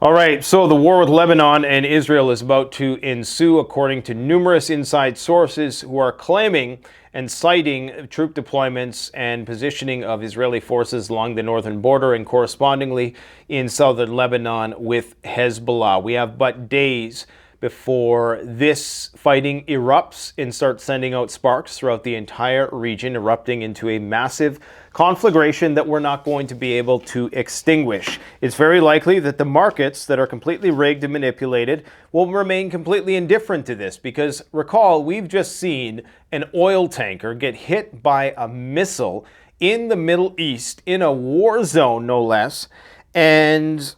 All right, so the war with Lebanon and Israel is about to ensue, according to numerous inside sources who are claiming and citing troop deployments and positioning of Israeli forces along the northern border and correspondingly in southern Lebanon with Hezbollah. We have but days before this fighting erupts and starts sending out sparks throughout the entire region, erupting into a massive conflagration that we're not going to be able to extinguish. It's very likely that the markets that are completely rigged and manipulated will remain completely indifferent to this, because recall, we've just seen an oil tanker get hit by a missile in the Middle East, in a war zone no less, and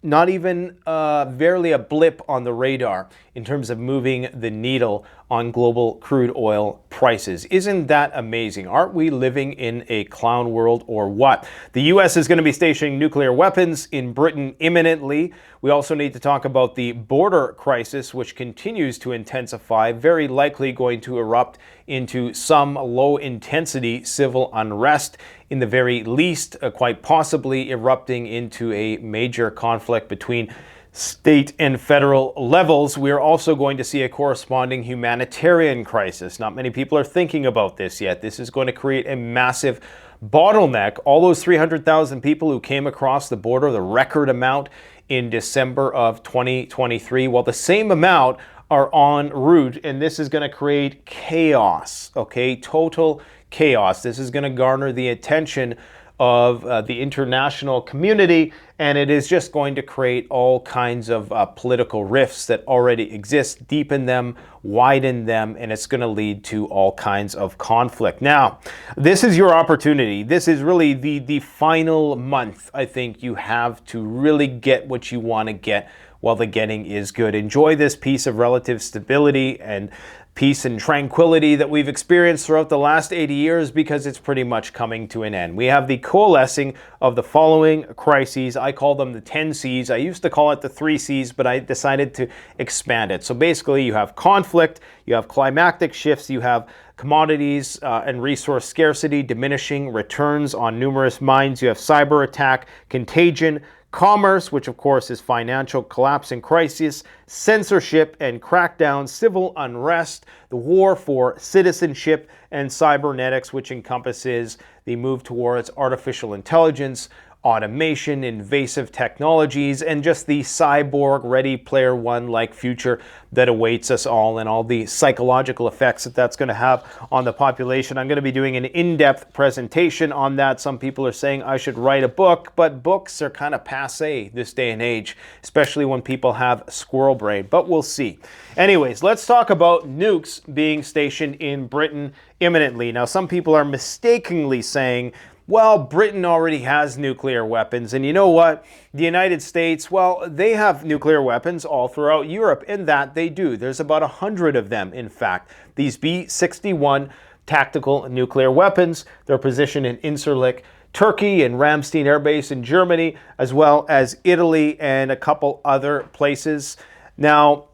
not even barely a blip on the radar in terms of moving the needle on global crude oil prices. Isn't that amazing? Aren't we living in a clown world or what? The U.S. is going to be stationing nuclear weapons in Britain imminently. We also need to talk about the border crisis, which continues to intensify, very likely going to erupt into some low-intensity civil unrest, in the very least, quite possibly erupting into a major conflict between state and federal levels. We're also going to see a corresponding humanitarian crisis. Not many people are thinking about this yet. This is going to create a massive bottleneck. All those 300,000 people who came across the border, the record amount in December of 2023, well, the same amount are en route, and this is going to create chaos, okay? Total chaos. This is going to garner the attention of the international community, and it is just going to create all kinds of political rifts that already exist, deepen them, widen them, and it's going to lead to all kinds of conflict. Now, this is your opportunity. This is really the final month, I think, you have to really get what you want to get while the getting is good. Enjoy this piece of relative stability and peace and tranquility that we've experienced throughout the last 80 years, because it's pretty much coming to an end. We have the coalescing of the following crises. I call them the 10 C's. I used to call it the 3 C's, but I decided to expand it. So basically, you have conflict, you have climactic shifts, you have commodities and resource scarcity, diminishing returns on numerous mines, you have cyber attack, contagion, commerce, which of course is financial collapse and crisis, censorship and crackdown, civil unrest, the war for citizenship, and cybernetics, which encompasses the move towards artificial intelligence, automation, invasive technologies, and just the cyborg Ready Player One-like future that awaits us all, and all the psychological effects that that's going to have on the population. I'm going to be doing an in-depth presentation on that. Some people are saying I should write a book, but books are kind of passé this day and age, especially when people have squirrel brain, but we'll see. Anyways, let's talk about nukes being stationed in Britain imminently. Now, some people are mistakenly saying, well, Britain already has nuclear weapons, and you know what? The United States, well, they have nuclear weapons all throughout Europe, and that they do. There's about 100 of them, in fact. These B-61 tactical nuclear weapons, they're positioned in Incirlik, Turkey, and Ramstein Air Base in Germany, as well as Italy and a couple other places. Now,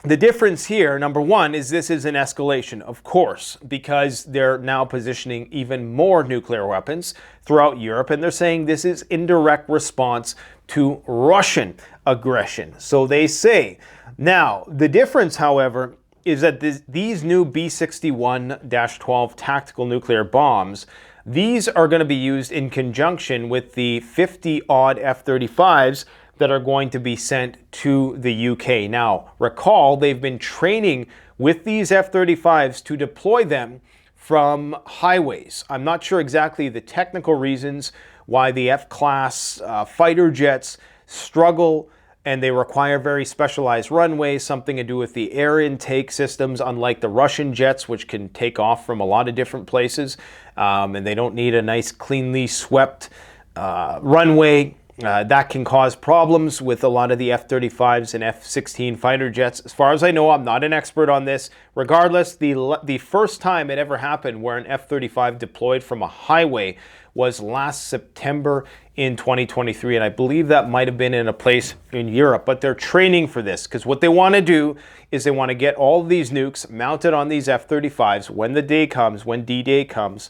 the difference here, number one, is this is an escalation, of course, because they're now positioning even more nuclear weapons throughout Europe, and they're saying this is in direct response to Russian aggression. So they say. Now, the difference, however, is that these new B-61-12 tactical nuclear bombs, these are going to be used in conjunction with the 50-odd F-35s that are going to be sent to the UK. Now, recall, they've been training with these F-35s to deploy them from highways. I'm not sure exactly the technical reasons why the F-class fighter jets struggle, and they require very specialized runways, something to do with the air intake systems, unlike the Russian jets, which can take off from a lot of different places, and they don't need a nice, cleanly swept runway. That can cause problems with a lot of the F-35s and F-16 fighter jets. As far as I know, I'm not an expert on this. Regardless, the first time it ever happened where an F-35 deployed from a highway was last September in 2023, and I believe that might have been in a place in Europe. But they're training for this, because what they want to do is they want to get all of these nukes mounted on these F-35s when the day comes, when D-Day comes,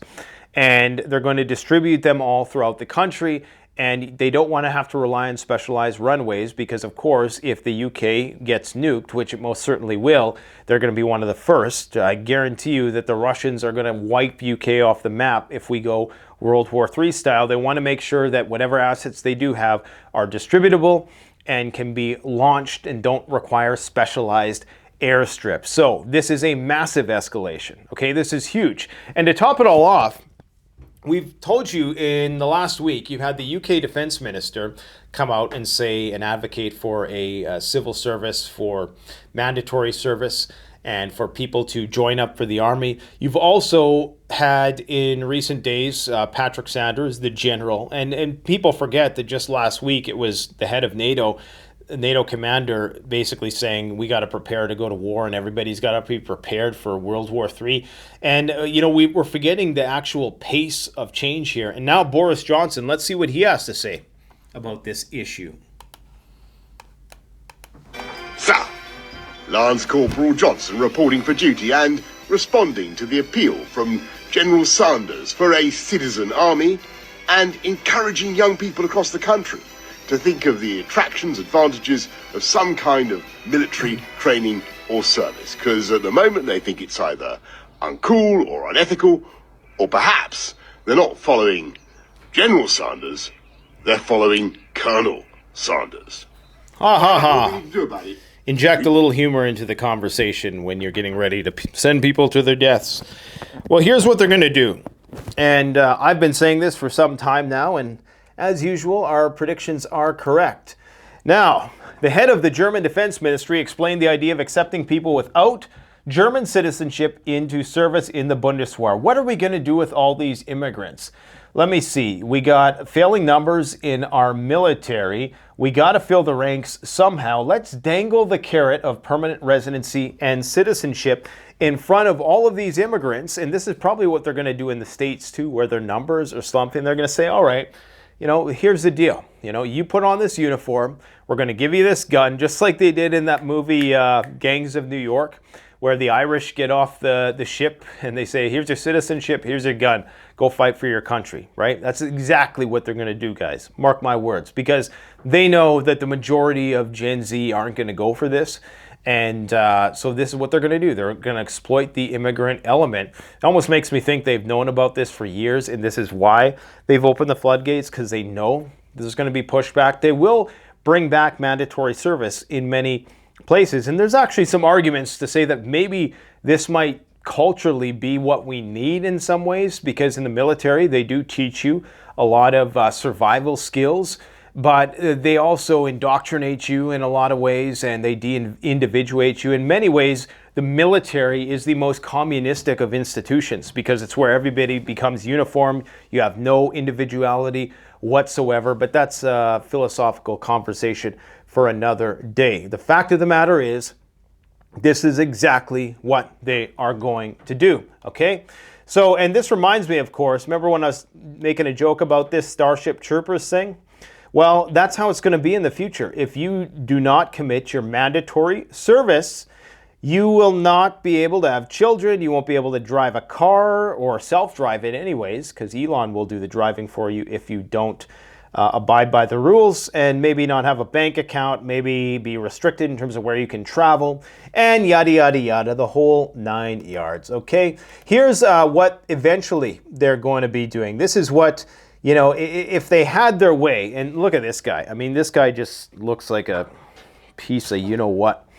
and they're going to distribute them all throughout the country, And they don't want to have to rely on specialized runways because, of course, if the UK gets nuked, which it most certainly will, they're going to be one of the first. I guarantee you that the Russians are going to wipe UK off the map if we go World War III style. They want to make sure that whatever assets they do have are distributable and can be launched and don't require specialized airstrips. So this is a massive escalation. Okay, this is huge. And to top it all off, we've told you in the last week, you've had the UK Defence Minister come out and say and advocate for a civil service, for mandatory service, and for people to join up for the army. You've also had in recent days Patrick Sanders, the general, and people forget that just last week it was the head of NATO commander basically saying we got to prepare to go to war and everybody's got to be prepared for World War III. And, we're forgetting the actual pace of change here. And now Boris Johnson, let's see what he has to say about this issue. Sir, Lance Corporal Johnson reporting for duty and responding to the appeal from General Sanders for a citizen army and encouraging young people across the country to think of the attractions, advantages of some kind of military training or service. Because at the moment they think it's either uncool or unethical, or perhaps they're not following General Sanders, they're following Colonel Sanders. Ha ha ha. What do we need to do about it? Inject a little humor into the conversation when you're getting ready to send people to their deaths. Well, here's what they're going to do. And I've been saying this for some time now, and as usual, our predictions are correct. Now, the head of the German Defense Ministry explained the idea of accepting people without German citizenship into service in the Bundeswehr. What are we going to do with all these immigrants? Let me see. We got failing numbers in our military. We got to fill the ranks somehow. Let's dangle the carrot of permanent residency and citizenship in front of all of these immigrants. And this is probably what they're going to do in the States too, where their numbers are slumping. They're going to say, all right, here's the deal. You put on this uniform. We're going to give you this gun, just like they did in that movie Gangs of New York, where the Irish get off the ship and they say, here's your citizenship, here's your gun, go fight for your country, right? That's exactly what they're going to do, guys. Mark my words, because they know that the majority of Gen Z aren't going to go for this. And so this is what they're going to do. They're going to exploit the immigrant element. It almost makes me think they've known about this for years, and this is why they've opened the floodgates, because they know there's going to be pushback. They will bring back mandatory service in many places. And there's actually some arguments to say that maybe this might culturally be what we need in some ways, because in the military, they do teach you a lot of survival skills, but they also indoctrinate you in a lot of ways, and they de-individuate you. In many ways, the military is the most communistic of institutions because it's where everybody becomes uniform. You have no individuality whatsoever, but that's a philosophical conversation for another day. The fact of the matter is, this is exactly what they are going to do, okay? So, and this reminds me, of course, remember when I was making a joke about this Starship Troopers thing? Well, that's how it's going to be in the future. If you do not commit your mandatory service, you will not be able to have children. You won't be able to drive a car or self-drive it anyways, because Elon will do the driving for you if you don't abide by the rules, and maybe not have a bank account, maybe be restricted in terms of where you can travel, and yada, yada, yada, the whole 9 yards, okay? Here's what eventually they're going to be doing. This is what, if they had their way, and look at this guy. I mean, this guy just looks like a piece of you-know-what.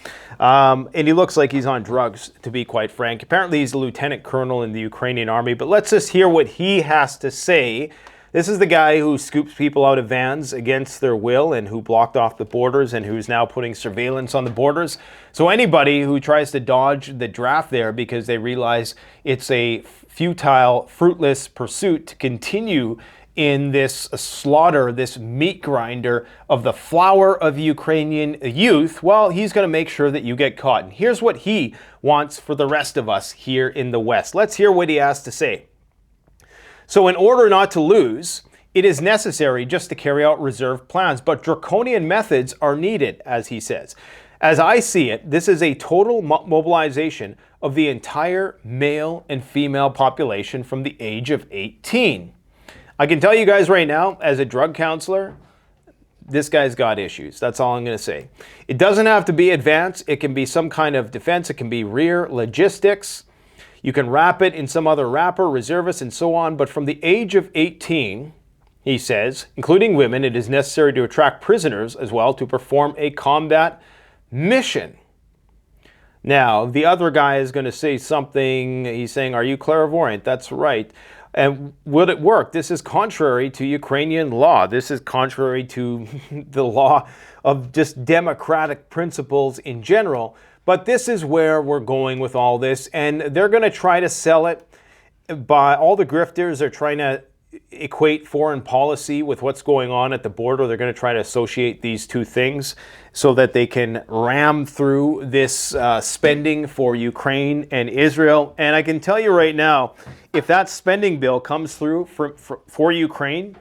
And he looks like he's on drugs, to be quite frank. Apparently, he's a lieutenant colonel in the Ukrainian army, but let's just hear what he has to say. This is the guy who scoops people out of vans against their will and who blocked off the borders and who's now putting surveillance on the borders. So anybody who tries to dodge the draft there because they realize it's a futile, fruitless pursuit to continue in this slaughter, this meat grinder of the flower of Ukrainian youth, well, he's going to make sure that you get caught. And here's what he wants for the rest of us here in the West. Let's hear what he has to say. So in order not to lose, it is necessary just to carry out reserve plans, but draconian methods are needed, as he says. As I see it, this is a total mobilization of the entire male and female population from the age of 18. I can tell you guys right now, as a drug counselor, this guy's got issues. That's all I'm going to say. It doesn't have to be advanced. It can be some kind of defense. It can be rear logistics. You can wrap it in some other wrapper, reservists, and so on. But from the age of 18, he says, including women, it is necessary to attract prisoners as well to perform a combat mission. Now, the other guy is going to say something. He's saying, are you clairvoyant? That's right. And will it work? This is contrary to Ukrainian law. This is contrary to the law of just democratic principles in general. But this is where we're going with all this. And they're going to try to sell it by all the grifters are trying to equate foreign policy with what's going on at the border. They're going to try to associate these two things so that they can ram through this spending for Ukraine and Israel. And I can tell you right now, if that spending bill comes through for Ukraine,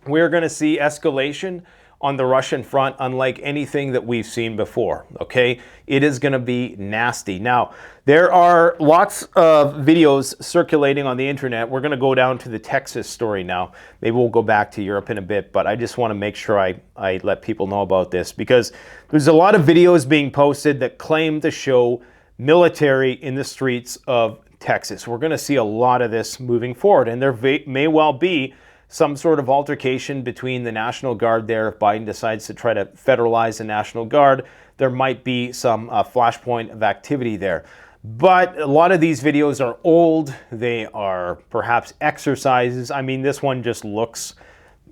we're going to see escalation on the Russian front unlike anything that we've seen before, okay? It is going to be nasty. Now, there are lots of videos circulating on the internet. We're going to go down to the Texas story now. Maybe we'll go back to Europe in a bit, but I just want to make sure I let people know about this because there's a lot of videos being posted that claim to show military in the streets of Texas. We're going to see a lot of this moving forward, and there may well be some sort of altercation between the National Guard there. If Biden decides to try to federalize the National Guard, there might be some flashpoint of activity there. But a lot of these videos are old. They are perhaps exercises. I mean, this one just looks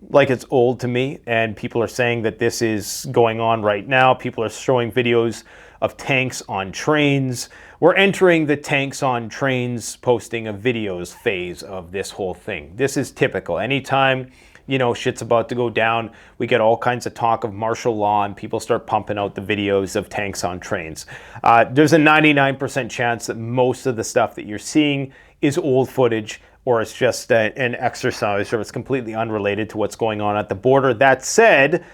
like it's old to me, and people are saying that this is going on right now. People are showing videos of tanks on trains. We're entering the tanks on trains posting of videos phase of this whole thing. This is typical. Anytime, shit's about to go down, we get all kinds of talk of martial law and people start pumping out the videos of tanks on trains. There's a 99% chance that most of the stuff that you're seeing is old footage, or it's just an exercise, or it's completely unrelated to what's going on at the border. That said,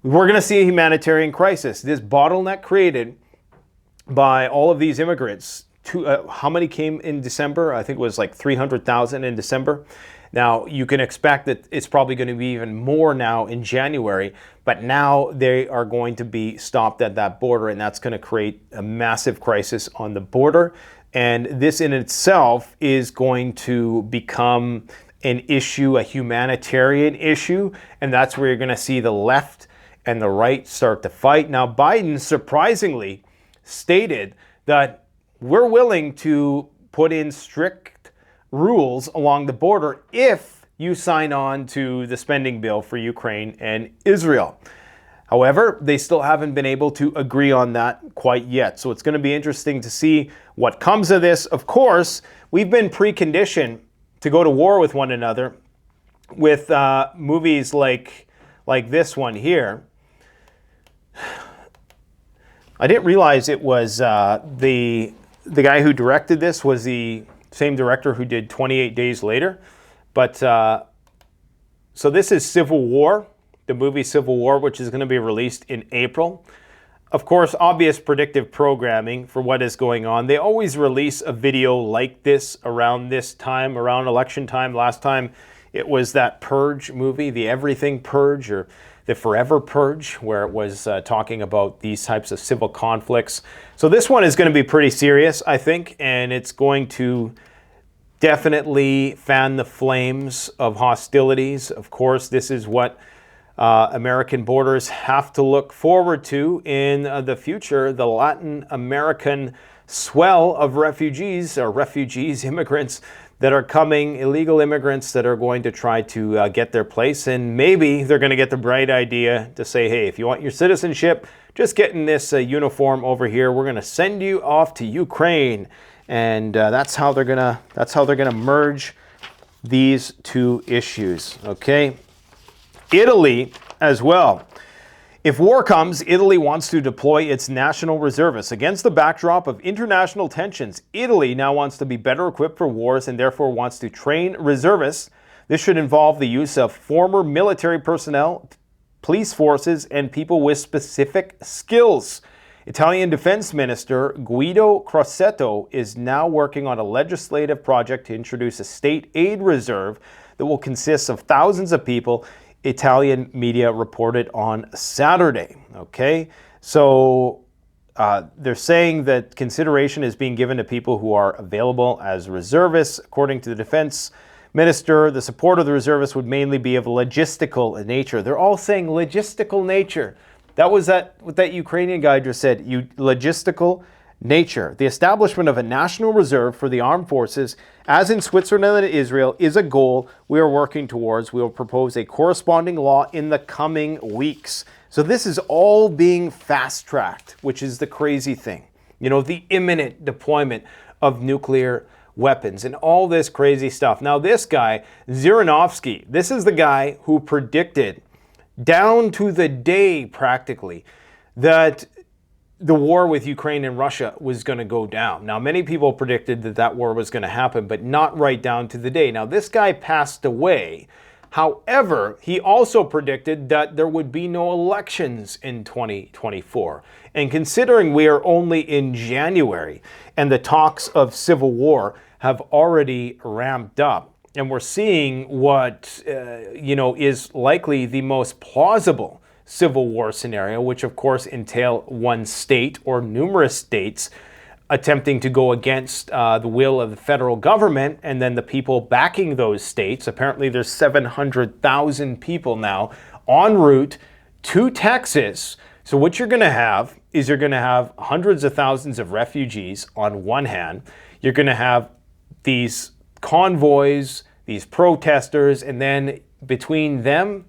we're going to see a humanitarian crisis. This bottleneck created by all of these immigrants. How many came in December? I think it was like 300,000 in December. Now, you can expect that it's probably going to be even more now in January, but now they are going to be stopped at that border, and that's going to create a massive crisis on the border. And this in itself is going to become an issue, a humanitarian issue, and that's where you're going to see the left and the right start to fight. Now, Biden surprisingly stated that we're willing to put in strict rules along the border if you sign on to the spending bill for Ukraine and Israel. However, they still haven't been able to agree on that quite yet. So it's going to be interesting to see what comes of this. Of course, we've been preconditioned to go to war with one another with movies like this one here. I didn't realize it was the guy who directed this was the same director who did 28 Days Later. But so this is Civil War, the movie Civil War, which is going to be released in April. Of course, obvious predictive programming for what is going on. They always release a video like this around this time, around election time. Last time it was that Purge movie, the Everything Purge, or the Forever Purge, where it was talking about these types of civil conflicts. So this one is going to be pretty serious, I think, and it's going to definitely fan the flames of hostilities. Of course, this is what American borders have to look forward to in the future. The Latin American swell of refugees, immigrants that are coming, illegal immigrants that are going to try to get their place. And maybe they're going to get the bright idea to say, hey, if you want your citizenship, just get in this uniform over here. We're going to send you off to Ukraine. And that's how they're gonna merge these two issues, okay? Italy as well. If war comes, Italy wants to deploy its national reservists. Against the backdrop of international tensions, Italy now wants to be better equipped for wars and therefore wants to train reservists. This should involve the use of former military personnel, police forces, and people with specific skills. Italian Defense Minister Guido Crosetto is now working on a legislative project to introduce a state aid reserve that will consist of thousands of people, Italian media reported on Saturday. Okay, so they're saying that consideration is being given to people who are available as reservists. According to the defense minister, the support of the reservists would mainly be of logistical nature. They're all saying logistical nature. That was what that Ukrainian guy just said, logistical nature. The establishment of a national reserve for the armed forces, as in Switzerland and Israel, is a goal we are working towards. We will propose a corresponding law in the coming weeks. So this is all being fast-tracked, which is the crazy thing. You know, the imminent deployment of nuclear weapons and all this crazy stuff. Now this guy, Zhirinovsky, this is the guy who predicted down to the day practically that the war with Ukraine and Russia was going to go down. Now, many people predicted that that war was going to happen, but not right down to the day. Now, this guy passed away. However, he also predicted that there would be no elections in 2024. And considering we are only in January and the talks of civil war have already ramped up, and we're seeing what, is likely the most plausible civil war scenario, which of course entail one state or numerous states attempting to go against the will of the federal government and then the people backing those states. Apparently there's 700,000 people now en route to Texas. So what you're going to have is you're going to have hundreds of thousands of refugees on one hand. You're going to have these convoys, these protesters, and then between them,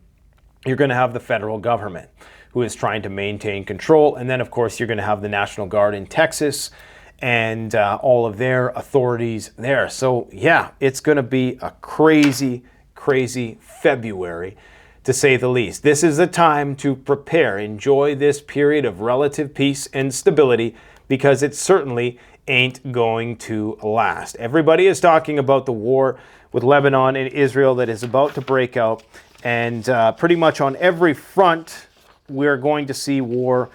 you're going to have the federal government who is trying to maintain control. And then, of course, you're going to have the National Guard in Texas and all of their authorities there. So, yeah, it's going to be a crazy, crazy February, to say the least. This is the time to prepare, enjoy this period of relative peace and stability, because it certainly ain't going to last. Everybody is talking about the war with Lebanon and Israel that is about to break out. And pretty much on every front, we're going to see war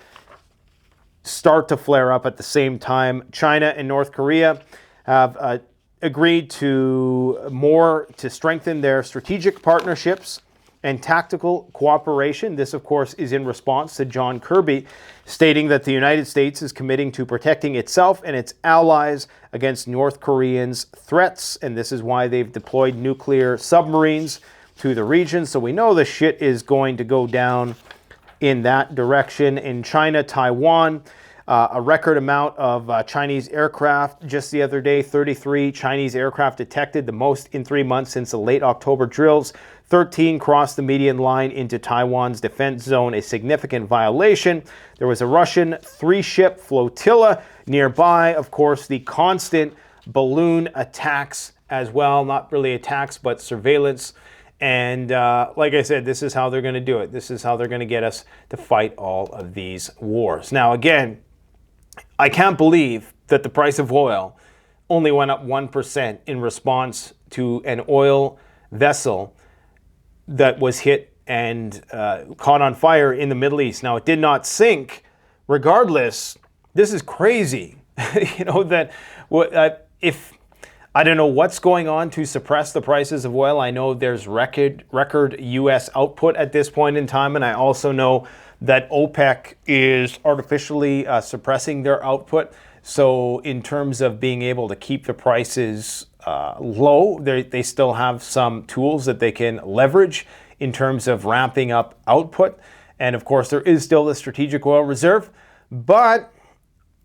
start to flare up at the same time. China and North Korea have agreed to strengthen their strategic partnerships and tactical cooperation. This, of course, is in response to John Kirby stating that the United States is committing to protecting itself and its allies against North Koreans' threats. And this is why they've deployed nuclear submarines to the region. So we know the shit is going to go down in that direction. In China, Taiwan, a record amount of Chinese aircraft. Just the other day, 33 Chinese aircraft detected, the most in 3 months since the late October drills. 13 crossed the median line into Taiwan's defense zone, a significant violation. There was a Russian 3-ship flotilla nearby. Of course, the constant balloon attacks as well, not really attacks, but surveillance. And like I said, this is how they're going to do it. This is how they're going to get us to fight all of these wars. Now, again, I can't believe that the price of oil only went up 1% in response to an oil vessel that was hit and caught on fire in the Middle East. Now, it did not sink. Regardless, this is crazy. If I don't know what's going on to suppress the prices of oil. I know there's record U.S. output at this point in time, and I also know that OPEC is artificially suppressing their output. So in terms of being able to keep the prices low, they still have some tools that they can leverage in terms of ramping up output. And of course, there is still the strategic oil reserve, but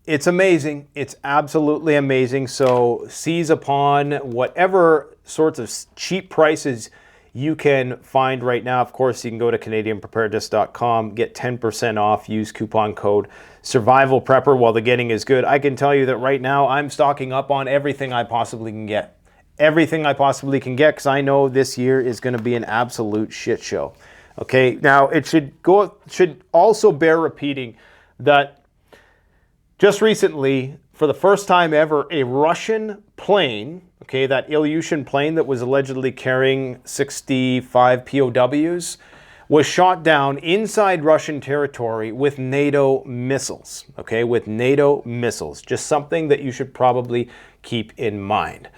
it's amazing. It's absolutely amazing. So seize upon whatever sorts of cheap prices you can find right now. Of course, you can go to CanadianPreparedness.com, get 10% off, use coupon code Survival Prepper while the getting is good. I can tell you that right now I'm stocking up on everything I possibly can get. Everything I possibly can get, because I know this year is going to be an absolute shit show. Okay, now it should also bear repeating that just recently, for the first time ever, a Russian plane, okay, that Ilyushin plane that was allegedly carrying 65 POWs, was shot down inside Russian territory with NATO missiles, okay, with NATO missiles. Just something that you should probably keep in mind.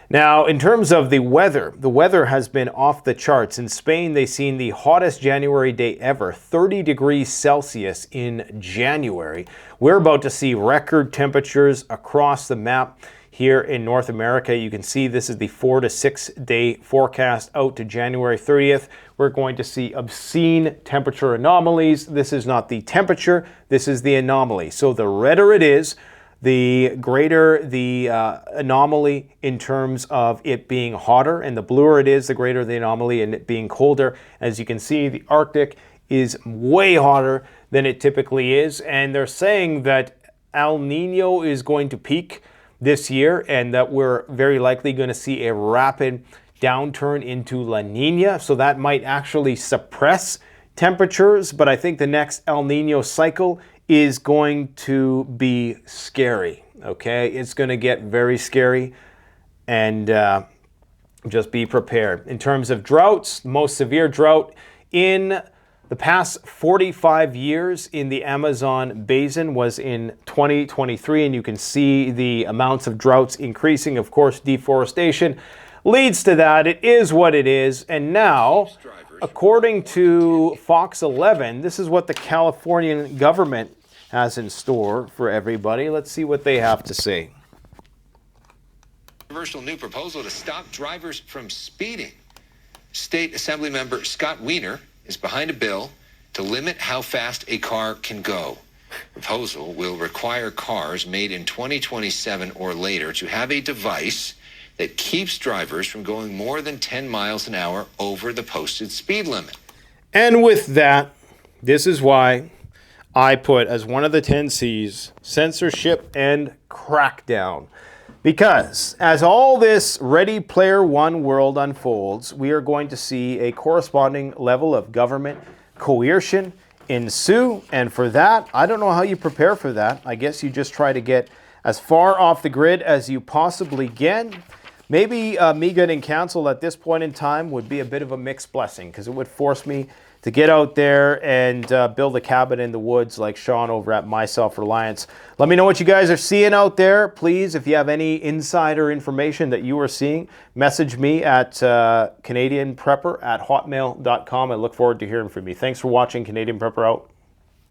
Now, in terms of the weather has been off the charts. In Spain, they've seen the hottest January day ever, 30 degrees Celsius in January. We're about to see record temperatures across the map here in North America. You can see this is the 4 to 6 day forecast out to January 30th. We're going to see obscene temperature anomalies. This is not the temperature, this is the anomaly. So the redder it is, the greater the anomaly in terms of it being hotter, and the bluer it is, the greater the anomaly in it being colder. As you can see, the Arctic is way hotter than it typically is, and they're saying that El Nino is going to peak this year and that we're very likely going to see a rapid downturn into La Nina, so that might actually suppress temperatures, but I think the next El Nino cycle is going to be scary, okay? It's going to get very scary, and just be prepared. In terms of droughts, the most severe drought in the past 45 years in the Amazon basin was in 2023, and you can see the amounts of droughts increasing. Of course, deforestation leads to that. It is what it is, and now, according to Fox 11, this is what the Californian government has in store for everybody. Let's see what they have to say. Controversial new proposal to stop drivers from speeding. State Assembly member Scott Wiener is behind a bill to limit how fast a car can go. The proposal will require cars made in 2027 or later to have a device that keeps drivers from going more than 10 miles an hour over the posted speed limit. And with that, this is why I put as one of the 10 C's, censorship and crackdown. Because as all this Ready Player One world unfolds, we are going to see a corresponding level of government coercion ensue. And for that, I don't know how you prepare for that. I guess you just try to get as far off the grid as you possibly can. Maybe me getting canceled at this point in time would be a bit of a mixed blessing, because it would force me to get out there and build a cabin in the woods like Sean over at My Self-Reliance. Let me know what you guys are seeing out there. Please, if you have any insider information that you are seeing, message me at CanadianPrepper@hotmail.com. I look forward to hearing from you. Thanks for watching. Canadian Prepper out.